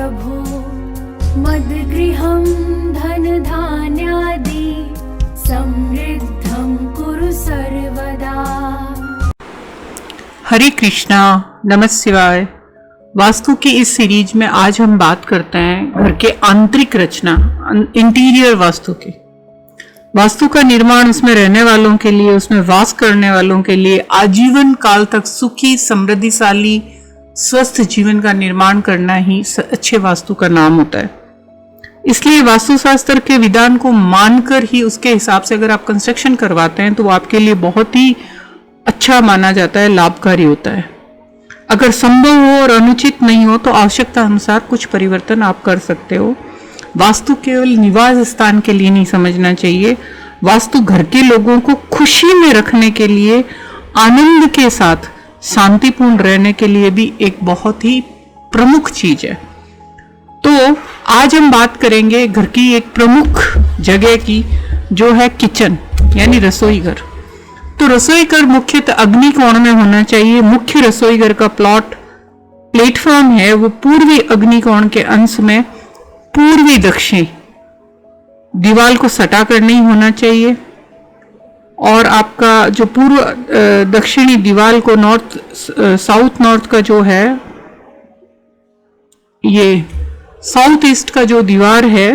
प्रभो मद्गृहं धनधान्यादि समृद्धं कुरु सर्वदा। हरे कृष्णा, नमः शिवाय। वास्तु की इस सीरीज में आज हम बात करते हैं घर के आंतरिक रचना, इंटीरियर वास्तु की। वास्तु का निर्माण उसमें रहने वालों के लिए, उसमें वास करने वालों के लिए आजीवन काल तक सुखी, समृद्धिशाली, स्वस्थ जीवन का निर्माण करना ही अच्छे वास्तु का नाम होता है। इसलिए वास्तुशास्त्र के विधान को मानकर ही उसके हिसाब से अगर आप कंस्ट्रक्शन करवाते हैं तो वो आपके लिए बहुत ही अच्छा माना जाता है, लाभकारी होता है। अगर संभव हो और अनुचित नहीं हो तो आवश्यकता अनुसार कुछ परिवर्तन आप कर सकते हो। वास्तु केवल निवास स्थान के लिए नहीं समझना चाहिए। वास्तु घर के लोगों को खुशी में रखने के लिए, आनंद के साथ शांतिपूर्ण रहने के लिए भी एक बहुत ही प्रमुख चीज है। तो आज हम बात करेंगे घर की एक प्रमुख जगह की, जो है किचन यानी रसोई घर। तो रसोई घर मुख्यतः अग्नि कोण में होना चाहिए। मुख्य रसोई घर का प्लेटफॉर्म है वो पूर्वी अग्नि कोण के अंश में पूर्वी दक्षिण दीवार को सटा कर नहीं होना चाहिए। और आपका जो पूर्व दक्षिणी दीवार को साउथ नॉर्थ का जो है, ये साउथ ईस्ट का जो दीवार है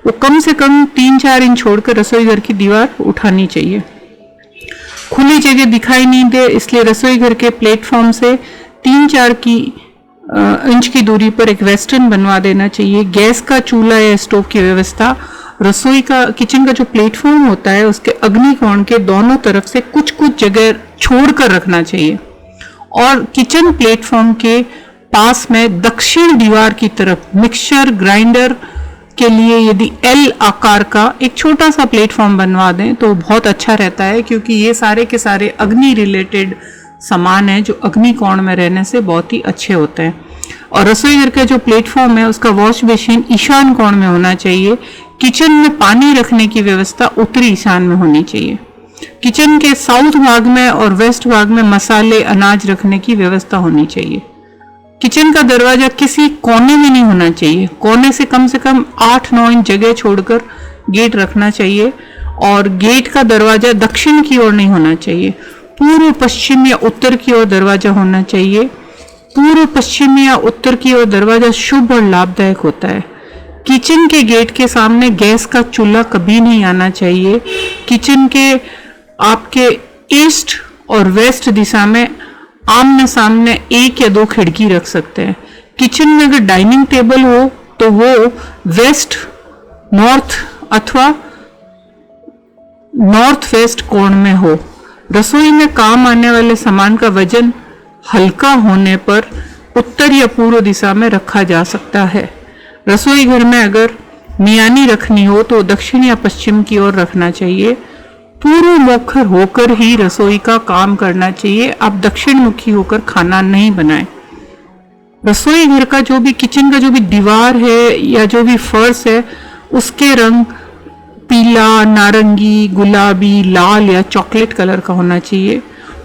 वो कम से कम 3-4 इंच छोड़कर रसोई घर की दीवार उठानी चाहिए। खुली जगह दिखाई नहीं दे, इसलिए रसोई घर के प्लेटफॉर्म से 3-4 इंच की दूरी पर एक वेस्टर्न बनवा देना चाहिए। गैस का चूल्हा या स्टोव की व्यवस्था किचन का जो प्लेटफॉर्म होता है उसके अग्निकोण के दोनों तरफ से कुछ कुछ जगह छोड़कर रखना चाहिए। और किचन प्लेटफॉर्म के पास में दक्षिण दीवार की तरफ मिक्सचर ग्राइंडर के लिए यदि एल आकार का एक छोटा सा प्लेटफॉर्म बनवा दें तो बहुत अच्छा रहता है, क्योंकि ये सारे के सारे अग्नि रिलेटेड सामान है जो अग्नि कोण में रहने से बहुत ही अच्छे होते हैं। और रसोई घर का जो प्लेटफॉर्म है उसका वॉश बेसिन ईशान कोण में होना चाहिए। किचन में पानी रखने की व्यवस्था उत्तरी ईशान में होनी चाहिए। किचन के साउथ भाग में और वेस्ट भाग में मसाले, अनाज रखने की व्यवस्था होनी चाहिए। किचन का दरवाजा किसी कोने में नहीं होना चाहिए। कोने से कम 8-9 इंच जगह छोड़कर गेट रखना चाहिए। और गेट का दरवाजा दक्षिण की ओर नहीं होना चाहिए। पूर्व पश्चिम या उत्तर की ओर दरवाजा होना चाहिए। पूर्व पश्चिम या उत्तर की ओर दरवाजा शुभ और लाभदायक होता है। किचन के गेट के सामने गैस का चूल्हा कभी नहीं आना चाहिए। किचन के आपके ईस्ट और वेस्ट दिशा में आमने सामने 1 या 2 खिड़की रख सकते हैं। किचन में अगर डाइनिंग टेबल हो तो वो वेस्ट, नॉर्थ अथवा नॉर्थ वेस्ट कोण में हो। रसोई में काम आने वाले सामान का वजन हल्का होने पर उत्तर या पूर्व दिशा में रखा जा सकता है। रसोई घर में अगर मियानी रखनी हो तो दक्षिण या पश्चिम की ओर रखना चाहिए। पूर्व मुख होकर ही रसोई का काम करना चाहिए। आप दक्षिण मुखी होकर खाना नहीं बनाएं। रसोई घर का जो भी किचन का जो भी दीवार है या जो भी फर्श है उसके रंग पीला, नारंगी, गुलाबी, लाल या चॉकलेट कलर का होना चाहिए।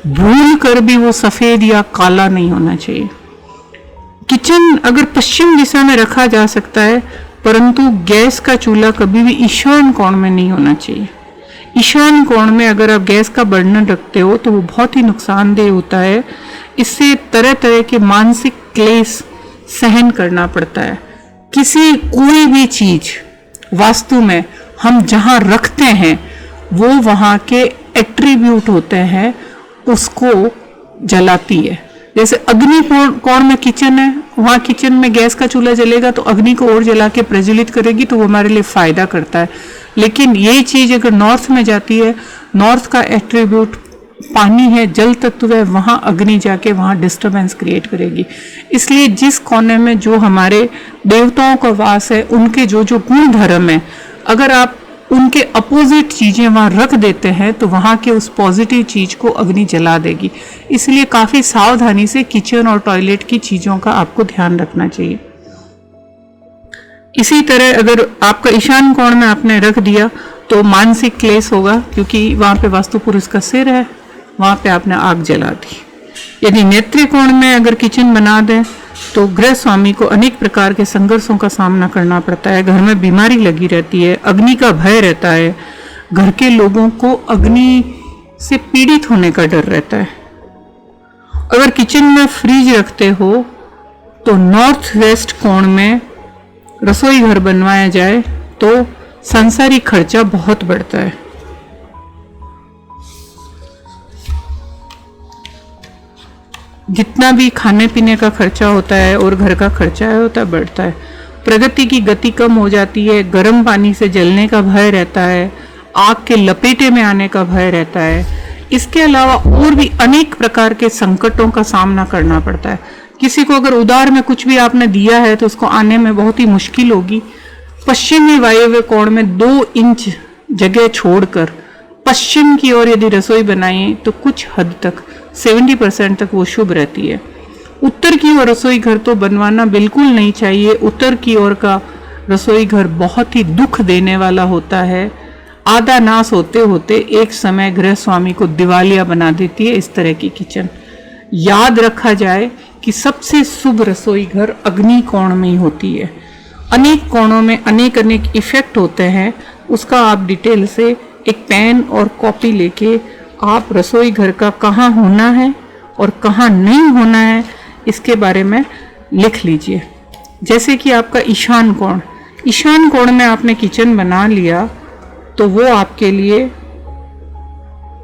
भूल कर भी वो सफेद या काला नहीं होना चाहिए। किचन अगर पश्चिम दिशा में रखा जा सकता है, परंतु गैस का चूल्हा कभी भी ईशान कोण में नहीं होना चाहिए। ईशान कोण में अगर आप गैस का बर्नर रखते हो तो वो बहुत ही नुकसानदेह होता है। इससे तरह तरह के मानसिक क्लेश सहन करना पड़ता है। कोई भी चीज वास्तु में हम जहां रखते हैं वो वहां के एट्रीब्यूट होते हैं, उसको जलाती है। जैसे अग्नि कोण में किचन है, वहां किचन में गैस का चूल्हा जलेगा तो अग्नि को और जला के प्रज्वलित करेगी तो वो हमारे लिए फायदा करता है। लेकिन ये चीज अगर नॉर्थ में जाती है, नॉर्थ का एट्रीब्यूट पानी है, जल तत्व है, वहां अग्नि जाके वहां डिस्टरबेंस क्रिएट करेगी। इसलिए जिस कोने में जो हमारे देवताओं का वास है, उनके जो जो गुण धर्म है, अगर आप उनके अपोजिट चीजें वहां रख देते हैं तो वहां के उस पॉजिटिव चीज को अग्नि जला देगी। इसलिए काफी सावधानी से किचन और टॉयलेट की चीजों का आपको ध्यान रखना चाहिए। इसी तरह अगर आपका ईशान कोण में आपने रख दिया तो मानसिक क्लेश होगा, क्योंकि वहां पे वास्तु पुरुष का सिर है, वहां पे आपने आग जला दी। यदि नेत्र कोण में अगर किचन बना दें तो गृह स्वामी को अनेक प्रकार के संघर्षों का सामना करना पड़ता है। घर में बीमारी लगी रहती है, अग्नि का भय रहता है, घर के लोगों को अग्नि से पीड़ित होने का डर रहता है। अगर किचन में फ्रिज रखते हो तो नॉर्थ वेस्ट कोण में रसोई घर बनवाया जाए तो सांसारिक खर्चा बहुत बढ़ता है। जितना भी खाने पीने का खर्चा होता है और घर का खर्चा होता बढ़ता है। प्रगति की गति कम हो जाती है, गर्म पानी से जलने का भय रहता है, आग के लपेटे में आने का भय रहता है। इसके अलावा और भी अनेक प्रकार के संकटों का सामना करना पड़ता है। किसी को अगर उधार में कुछ भी आपने दिया है तो उसको आने में बहुत ही मुश्किल होगी। पश्चिमी वायव्य कोण में 2 इंच जगह छोड़कर पश्चिम की ओर यदि रसोई बनाई तो कुछ हद तक 70% तक वो शुभ रहती है। उत्तर की ओर रसोई घर तो बनवाना बिल्कुल नहीं चाहिए। उत्तर की ओर का रसोई घर बहुत ही दुख देने वाला होता है। आधा नाश होते होते एक समय गृह स्वामी को दिवालिया बना देती है इस तरह की किचन। याद रखा जाए कि सबसे शुभ रसोई घर अग्नि कोण में ही होती है। अनेक कोणों में अनेक अनेक इफेक्ट होते हैं, उसका आप डिटेल से एक पेन और कॉपी लेके आप रसोई घर का कहाँ होना है और कहाँ नहीं होना है इसके बारे में लिख लीजिए। जैसे कि आपका ईशान कोण में आपने किचन बना लिया तो वो आपके लिए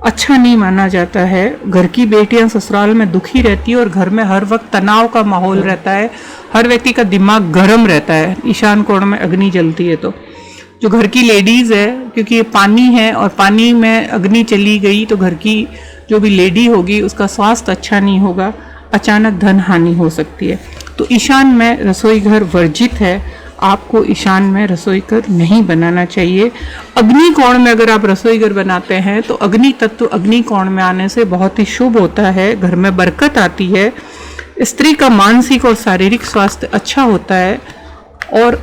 अच्छा नहीं माना जाता है। घर की बेटियां ससुराल में दुखी रहती है और घर में हर वक्त तनाव का माहौल रहता है, हर व्यक्ति का दिमाग गर्म रहता है ईशान कोण में अग्नि जलती है तो। जो घर की लेडीज है, क्योंकि ये पानी है और पानी में अग्नि चली गई तो घर की जो भी लेडी होगी उसका स्वास्थ्य अच्छा नहीं होगा, अचानक धन हानि हो सकती है। तो ईशान में रसोई घर वर्जित है, आपको ईशान में रसोई घर नहीं बनाना चाहिए। अग्नि कोण में अगर आप रसोई घर बनाते हैं तो अग्नि तत्व अग्नि कोण में आने से बहुत ही शुभ होता है, घर में बरकत आती है, स्त्री का मानसिक और शारीरिक स्वास्थ्य अच्छा होता है। और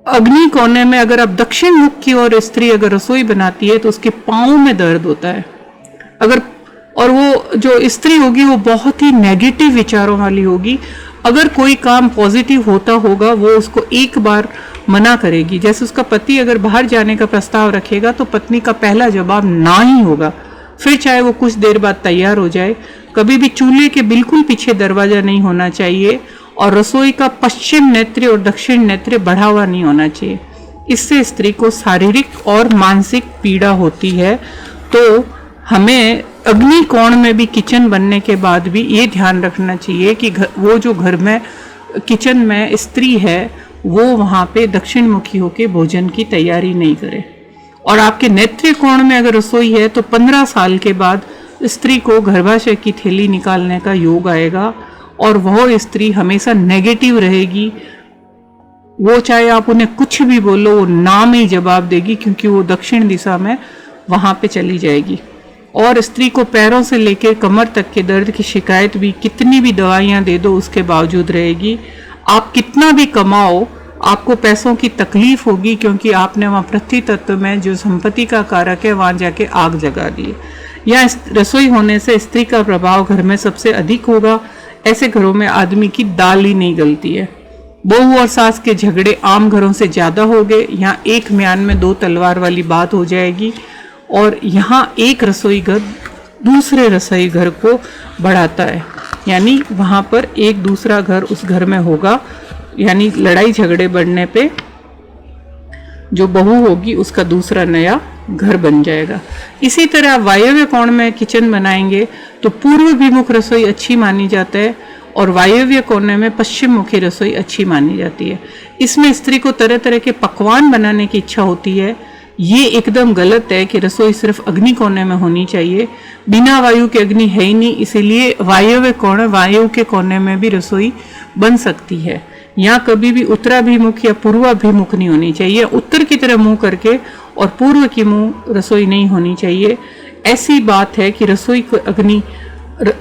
अग्नि कोने में अगर आप दक्षिण मुख की ओर स्त्री अगर रसोई बनाती है तो उसके पाँव में दर्द होता है। और वो जो स्त्री होगी वो बहुत ही नेगेटिव विचारों वाली होगी। अगर कोई काम पॉजिटिव होता होगा वो उसको एक बार मना करेगी। जैसे उसका पति अगर बाहर जाने का प्रस्ताव रखेगा तो पत्नी का पहला जवाब ना ही होगा, फिर चाहे वो कुछ देर बाद तैयार हो जाए। कभी भी चूल्हे के बिल्कुल पीछे दरवाजा नहीं होना चाहिए और रसोई का पश्चिम नेत्र और दक्षिण नेत्र बढ़ा हुआ नहीं होना चाहिए। इससे स्त्री को शारीरिक और मानसिक पीड़ा होती है। तो हमें अग्नि कोण में भी किचन बनने के बाद भी ये ध्यान रखना चाहिए कि वो जो घर में किचन में स्त्री है वो वहाँ पे दक्षिण मुखी होकर भोजन की तैयारी नहीं करे। और आपके नेत्र कोण में अगर रसोई है तो 15 साल के बाद स्त्री को गर्भाशय की थैली निकालने का योग आएगा और वह स्त्री हमेशा नेगेटिव रहेगी। वो चाहे आप उन्हें कुछ भी बोलो वो ना में ही जवाब देगी, क्योंकि वो दक्षिण दिशा में वहाँ पे चली जाएगी। और स्त्री को पैरों से लेकर कमर तक के दर्द की शिकायत भी कितनी भी दवाइयाँ दे दो उसके बावजूद रहेगी। आप कितना भी कमाओ आपको पैसों की तकलीफ होगी, क्योंकि आपने वहाँ पृथ्वी तत्व में जो संपत्ति का कारक है वहाँ जाके आग जगा दी। या रसोई होने से स्त्री का प्रभाव घर में सबसे अधिक होगा। ऐसे घरों में आदमी की दाल ही नहीं गलती है। बहू और सास के झगड़े आम घरों से ज़्यादा हो गए। यहाँ एक म्यान में 2 तलवार वाली बात हो जाएगी और यहाँ एक रसोई घर दूसरे रसोई घर को बढ़ाता है, यानी वहाँ पर एक दूसरा घर उस घर में होगा, यानी लड़ाई झगड़े बढ़ने पे जो बहू होगी उसका दूसरा नया घर बन जाएगा। इसी तरह वायव्य कोण में किचन बनाएंगे तो पूर्व विमुख रसोई अच्छी मानी जाता है और वायव्य कोने में पश्चिम मुखी रसोई अच्छी मानी जाती है। इसमें स्त्री को तरह तरह के पकवान बनाने की इच्छा होती है। ये एकदम गलत है कि रसोई सिर्फ अग्नि कोने में होनी चाहिए। बिना वायु के अग्नि है ही नहीं, इसीलिए वायव्य कोण वायु के कोने में भी रसोई बन सकती है। यहाँ कभी भी उत्तराभिमुख या पूर्वाभिमुख नहीं होनी चाहिए। उत्तर की तरह मुंह करके और पूर्व की मुंह रसोई नहीं होनी चाहिए। ऐसी बात है कि रसोई को अग्नि,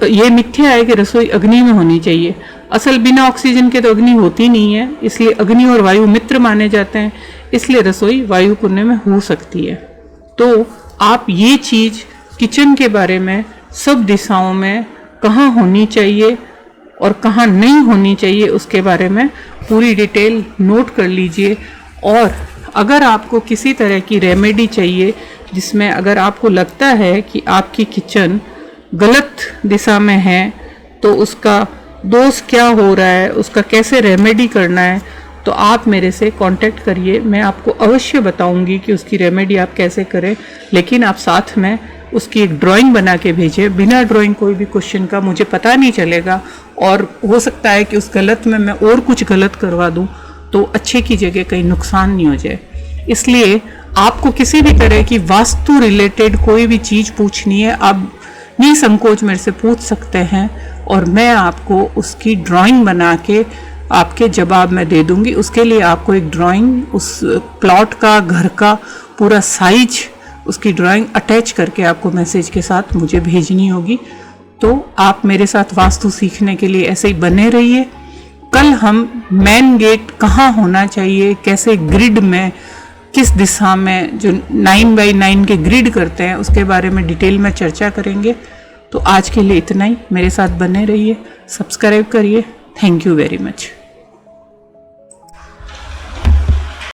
ये मिथ्या है कि रसोई अग्नि में होनी चाहिए। असल बिना ऑक्सीजन के तो अग्नि होती नहीं है, इसलिए अग्नि और वायु मित्र माने जाते हैं, इसलिए रसोई वायु कुंड में हो सकती है। तो आप ये चीज़ किचन के बारे में सब दिशाओं में कहाँ होनी चाहिए और कहाँ नहीं होनी चाहिए उसके बारे में पूरी डिटेल नोट कर लीजिए। और अगर आपको किसी तरह की रेमेडी चाहिए जिसमें अगर आपको लगता है कि आपकी किचन गलत दिशा में है, तो उसका दोष क्या हो रहा है, उसका कैसे रेमेडी करना है, तो आप मेरे से कांटेक्ट करिए। मैं आपको अवश्य बताऊंगी कि उसकी रेमेडी आप कैसे करें, लेकिन आप साथ में उसकी एक ड्राइंग बना के भेजें। बिना ड्राइंग कोई भी क्वेश्चन का मुझे पता नहीं चलेगा, और हो सकता है कि उस गलत में मैं और कुछ गलत करवा दूं, तो अच्छे की जगह कहीं नुकसान नहीं हो जाए। इसलिए आपको किसी भी तरह की वास्तु रिलेटेड कोई भी चीज़ पूछनी है, आप निसंकोच मेरे से पूछ सकते हैं, और मैं आपको उसकी ड्राइंग बना के आपके जवाब में दे दूंगी। उसके लिए आपको एक ड्राइंग, उस प्लॉट का, घर का पूरा साइज, उसकी ड्राइंग अटैच करके आपको मैसेज के साथ मुझे भेजनी होगी। तो आप मेरे साथ वास्तु सीखने के लिए ऐसे ही बने रहिए। कल हम मेन गेट कहाँ होना चाहिए, कैसे ग्रिड में, किस दिशा में, जो 9x9 के ग्रिड करते हैं उसके बारे में डिटेल में चर्चा करेंगे। तो आज के लिए इतना ही। मेरे साथ बने रहिए, सब्सक्राइब करिए। Thank you very much.